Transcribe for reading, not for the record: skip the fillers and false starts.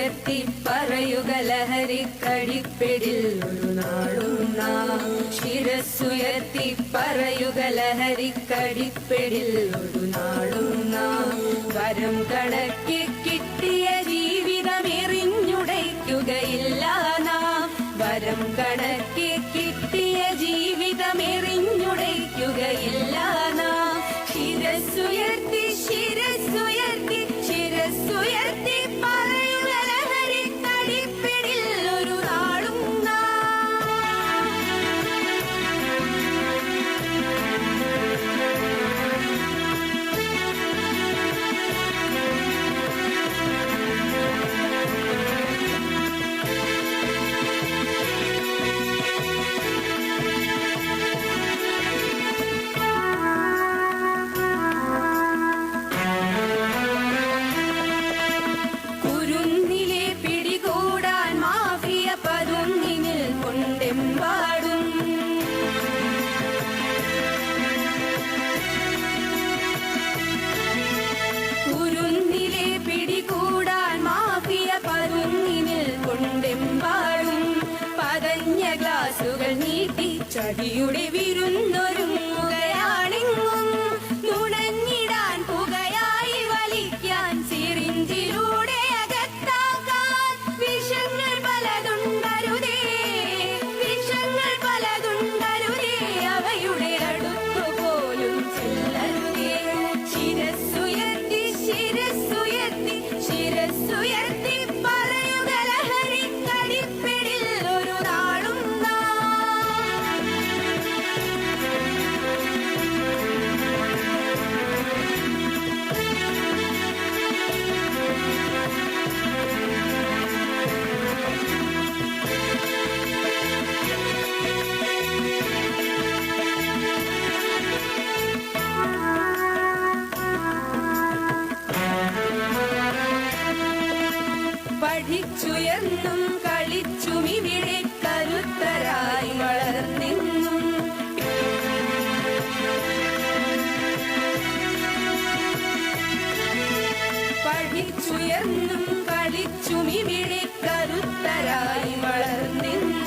ശിരസ്സുയർത്തി പറയുക ലഹരിക്കടിപ്പിടിൽ ഒരു നാളും നാം. ശിരസ്സുയർത്തി പറയുക ലഹരിക്കടിപ്പിടിൽ ഒരു നാളും നാം. വരം കണക്കി കിട്ടിയ ജീവിതമെറിഞ്ഞുടയ്ക്കുകയില്ല നാം. വരം കണക്കി കിട്ടിയ ജീവിതമെറിഞ്ഞുടയ്ക്കുകയില്ല നാം. ശിരസ്സുയർത്തി ശിരസ്സുയർത്തി ശിരസ്സുയർത്തി പറയുക ലഹരിക്കടിപ്പിടിൽ ഒരു നാളും നാം. ഗ്ലാസുകൾ നീട്ടി ചടിയുടെ വിരുന്നൊരുങ്ങുകയാണെങ്ങും. നുണഞ്ഞിടാൻ പുകയായി വലിക്കാൻ സിറിഞ്ചിലൂടെ അകത്താക്കാൻ വിഷങ്ങൾ പലതുണ്ടരുതേ. വിഷങ്ങൾ പലതുണ്ടരുതേ. അവയുടെ അടുത്തു പോലും ചെല്ലരുതേ. ശിരസ്സുയർത്തി ശിരസ്സുയർത്തി ശിരസ്സുയർത്തി പറയുക ലഹരിക്കടിപ്പിടിൽ ഒരു നാളും നാം. പഠിച്ചുയർന്നും കളിച്ചും ഇവിടെ കരുത്തരായി വളർന്നെന്നും. പഠിച്ചുയർന്നും കളിച്ചും ഇവിടെ കരുത്തരായി വളർന്നെന്നും.